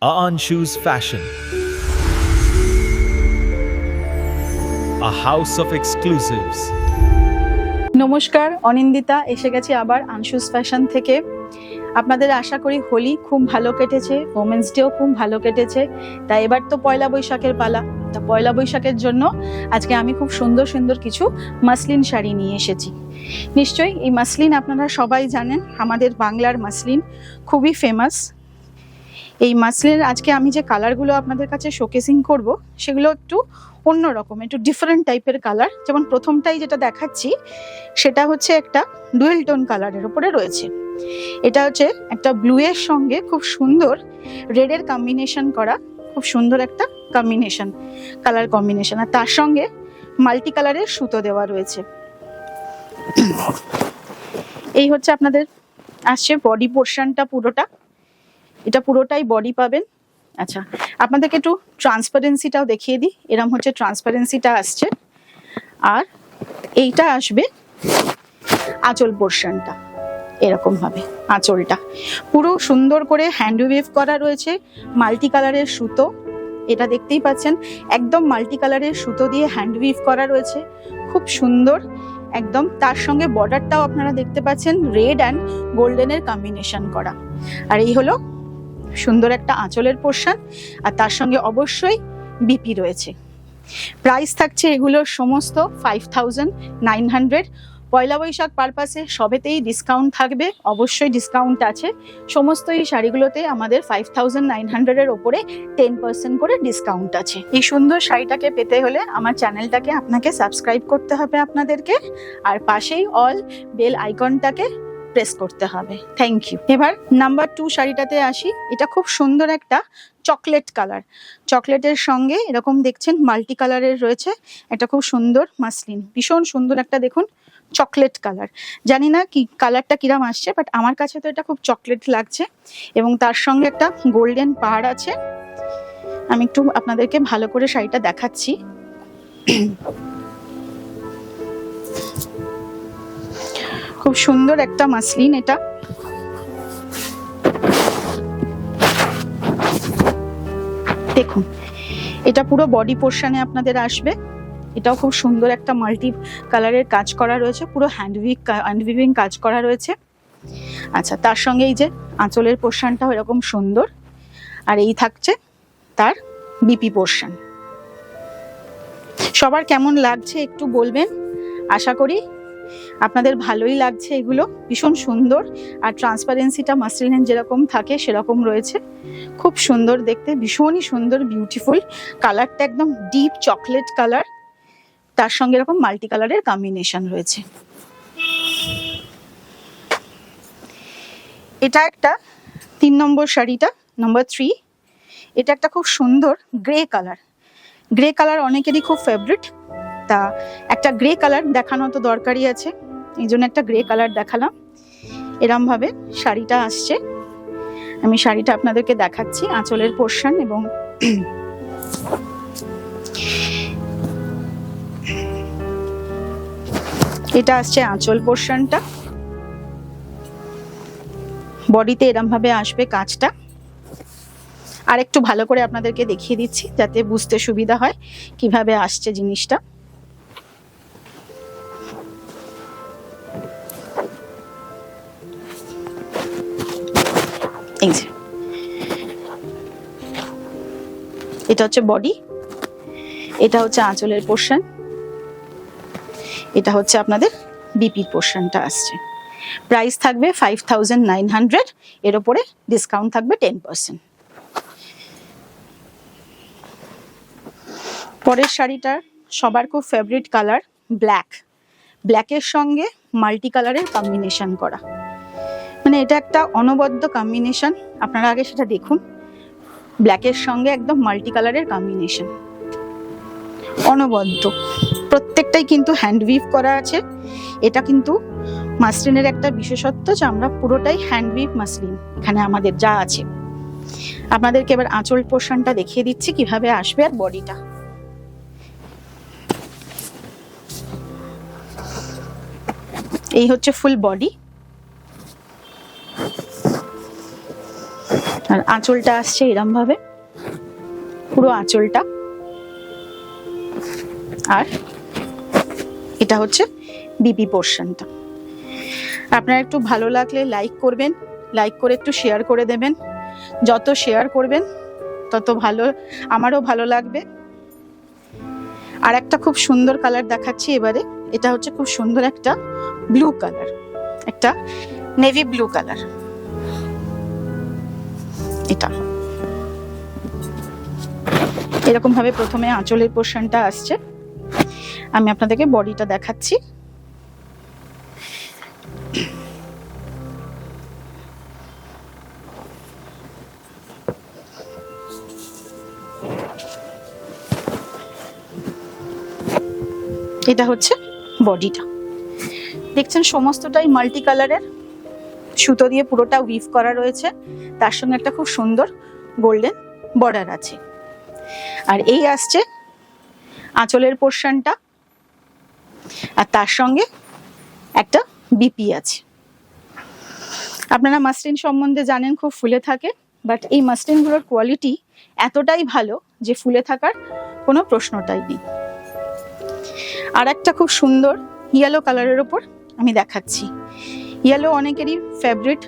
Anshu's Fashion, a house of exclusives. নমস্কার, অনিন্দিতা এসে গেছি আবার আনশুস ফ্যাশন থেকে। আপনাদের আশা করি হোলি খুব ভালো কেটেছে, ওমেন্স ডেও খুব ভালো কেটেছে। তাই এবার তো পয়লা বৈশাখের পালা। তা পয়লা বৈশাখের জন্য আজকে আমি খুব সুন্দর সুন্দর কিছু মাসলিন শাড়ি নিয়ে এসেছি। নিশ্চয়ই এই মাসলিন আপনারা সবাই জানেন, আমাদের বাংলার মাসলিন খুবই ফেমাস। এই মাসলিনের আজকে আমি যে কালারগুলো আপনাদের কাছে শোকেসিং করব সেগুলো একটু অন্যরকম, একটু ডিফারেন্ট টাইপের কালার। যেমন প্রথমটাই যেটা দেখাচ্ছি সেটা হচ্ছে একটা ডুয়েল টোন কালারের উপরে রয়েছে। এটা হচ্ছে একটা ব্লু এর সঙ্গে খুব সুন্দর রেডের কম্বিনেশন করা, খুব সুন্দর একটা কম্বিনেশন, কালার কম্বিনেশন। আর তার সঙ্গে মাল্টি কালারের সুতো দেওয়া রয়েছে। এই হচ্ছে আপনাদের আসছে বডি পোর্শনটা, পুরোটা এটা পুরোটাই বডি পাবেন। আচ্ছা, আপনাদেরকে একটু ট্রান্সপারেন্সিটাও দেখিয়ে দিই। এরকম হচ্ছে ট্রান্সপারেন্সিটা আসছে। আর এইটা আসবে আঁচল পোর্শনটা, এরকম ভাবে আঁচলটা পুরো সুন্দর করে হ্যান্ড ওয়েভ করা রয়েছে, মাল্টি কালারের সুতো। এটা দেখতেই পাচ্ছেন, একদম মাল্টি কালারের সুতো দিয়ে হ্যান্ড ওয়েভ করা রয়েছে, খুব সুন্দর একদম। তার সঙ্গে বর্ডারটাও আপনারা দেখতে পাচ্ছেন রেড অ্যান্ড গোল্ডেনের কম্বিনেশন করা। আর এই হলো সুন্দর একটা আঁচলের পোর্শন। আর তার সঙ্গে অবশ্যই বিপি রয়েছে। প্রাইস থাকছে এগুলোর সমস্ত 5900। পয়লা বৈশাখ পারপাসে সবেতেই ডিসকাউন্ট থাকবে, অবশ্যই ডিসকাউন্ট আছে। সমস্ত এই শাড়িগুলোতে আমাদের 5900 এর ওপরে 10% করে ডিসকাউন্ট আছে। এই সুন্দর শাড়িটাকে পেতে হলে আমার চ্যানেলটাকে আপনাকে সাবস্ক্রাইব করতে হবে আপনাদেরকে, আর পাশেই অল বেল আইকনটাকে প্রেস করতে হবে। Thank you. এবার নাম্বার 2 শাড়িটাতে আসি। এটা খুব সুন্দর একটা চকলেট কালার, চকলেটের সঙ্গে এরকম দেখছেন মাল্টি কালারের রয়েছে। এটা খুব সুন্দর মাসলিন, ভীষণ সুন্দর একটা দেখুন চকলেট কালার। জানি না কি কালারটা কিরাম আসছে, বাট আমার কাছে তো এটা খুব চকলেট লাগছে। এবং তার সঙ্গে একটা গোল্ডেন পাড় আছে। আমি একটু আপনাদেরকে ভালো করে শাড়িটা দেখাচ্ছি। খুব সুন্দর একটা মাসলিন এটা। দেখুন, এটা পুরো বডি পোর্শনে আপনাদের আসবে। এটাও খুব সুন্দর একটা মাল্টি কালারের কাজ করা রয়েছে, পুরো হ্যান্ড উইভিং কাজ করা রয়েছে। আচ্ছা, তার সঙ্গে এই যে আঁচলের পোর্শনটাও এরকম সুন্দর। আর এই থাকছে তার বিপি পোর্শন। সবার কেমন লাগছে একটু বলবেন। আশা করি আপনাদের ভালোই লাগছে। এগুলো ভীষণ সুন্দর। আর ট্রান্সপারেন্সিটা মাসলিনের যেরকম থাকে সেরকম রয়েছে, খুব সুন্দর দেখতে, ভীষণই সুন্দর, বিউটিফুল। কালারটা একদম ডিপ চকলেট কালার, তার সঙ্গে এরকম মাল্টি কালারের কম্বিনেশন রয়েছে। এটা একটা 3 নম্বর শাড়িটা, নাম্বার 3। এটা একটা খুব সুন্দর গ্রে কালার। গ্রে কালার অনেকেরই খুব ফেভারিট। তা একটা গ্রে কালার দেখানো তো দরকারই আছে, এই জন্য একটা গ্রে কালার দেখালাম। এরম ভাবে শাড়িটা আসছে। আমি শাড়িটা আপনাদেরকে দেখাচ্ছি, আঁচলের পোর্শন এবং এটা আসছে আঁচল পোর্শনটা। বডিতে এরম ভাবে আসবে কাজটা। আর একটু ভালো করে আপনাদেরকে দেখিয়ে দিচ্ছি যাতে বুঝতে সুবিধা হয় কিভাবে আসছে জিনিসটা। এই যে এটা হচ্ছে বডি, এটা হচ্ছে আঁচলের পোর্শন, এটা হচ্ছে আপনাদের বিপি পোর্শনটা আসছে। প্রাইস থাকবে 5900, এর উপরে ডিসকাউন্ট থাকবে 10%। পরের শাড়িটার সবার খুব ফেভারিট কালার ব্ল্যাক। ব্ল্যাকের সঙ্গে মাল্টি কালারের কম্বিনেশন করা, মানে এটা একটা অনবদ্য কম্বিনেশন। আপনারা আগে সেটা দেখুন। ব্ল্যাকের সঙ্গে একদম মাল্টি কালারের কম্বিনেশন, অনবদ্য। প্রত্যেকটাই কিন্তু হ্যান্ড উইভ করা আছে। এটা কিন্তু মাসলিনের একটা বিশেষত্ব যে আমরা পুরোটাই হ্যান্ড উইভ মাসলিন এখানে আমাদের যা আছে। আপনাদেরকে এবার আঁচল পোর্শনটা দেখিয়ে দিচ্ছি কিভাবে আসবে, আর বডিটা। এই হচ্ছে ফুল বডি। আর আঁচলটা আসছে এরম ভাবে, পুরো আঁচলটা। আর এটা হচ্ছে বিপি পোর্শনটা। আপনারা একটু ভালো লাগলে লাইক করবেন, লাইক করে একটু শেয়ার করে দেবেন। যত শেয়ার করবেন তত ভালো, আমারও ভালো লাগবে। আর একটা খুব সুন্দর কালার দেখাচ্ছি এবারে। এটা হচ্ছে খুব সুন্দর একটা ব্লু কালার, একটা নেভি ব্লু কালার। এটা এরকম ভাবে প্রথমে আঁচলের পোর্শনটা আসছে। আমি আপনাদেরকে বডিটা দেখাচ্ছি। এটা হচ্ছে বডিটা, দেখছেন সমস্তটাই মাল্টি কালারের, সুতো দিয়ে পুরোটা উইভ করা রয়েছে। তার সঙ্গে একটা খুব সুন্দর গোল্ডেন বর্ডার আছে। আর এই আসছে আঁচলের পোর্শনটা, আর তার সঙ্গে একটা বিপি আছে। আপনারা মাসলিন সম্বন্ধে জানেন খুব ফুলে থাকে, বাট এই মাসলিনগুলোর কোয়ালিটি এতটাই ভালো যে ফুলে থাকার কোনো প্রশ্নটাই নেই। আর একটা খুব সুন্দর ইয়েলো কালারের ওপর আমি দেখাচ্ছি। ইয়েলো অনেকেরই ফেভারিট,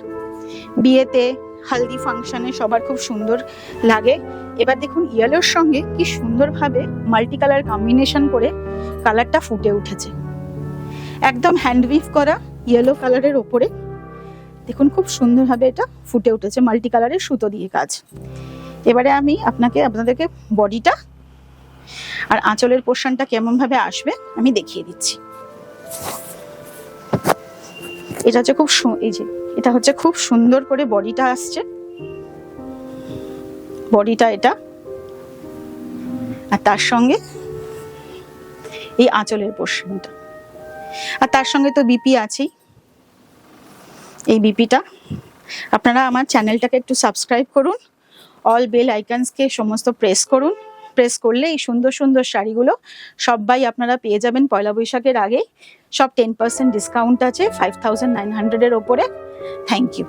বিয়েতে হালদি ফাংশনে সবার খুব সুন্দর লাগে। এবার দেখুন ইয়েলোর সঙ্গে কি সুন্দরভাবে মাল্টি কালার কম্বিনেশন করে কালারটা ফুটে উঠেছে। একদম হ্যান্ড উইভ করা ইয়েলো কালারের ওপরে দেখুন খুব সুন্দরভাবে এটা ফুটে উঠেছে, মাল্টি কালারের সুতো দিয়ে কাজ। এবারে আমি আপনাদেরকে বডিটা আর আঁচলের পোর্শনটা কেমন ভাবে আসবে আমি দেখিয়ে দিচ্ছি। এটা হচ্ছে এটা হচ্ছে খুব সুন্দর করে বডিটা আসছে, বডিটা এটা, আর তার সঙ্গে এই আঁচলের পোর্শনটা, আর তার সঙ্গে তো বিপি আছেই। এই বিপিটা আপনারা আমার চ্যানেলটাকে একটু সাবস্ক্রাইব করুন, অল বেল আইকনসকে সমস্ত প্রেস করুন। প্রেস করলে এই সুন্দর সুন্দর শাড়িগুলো সবাই আপনারা পেয়ে যাবেন পয়লা বৈশাখের আগেই। সব 10% ডিসকাউন্ট আছে 5900 এর ওপরে। Thank you.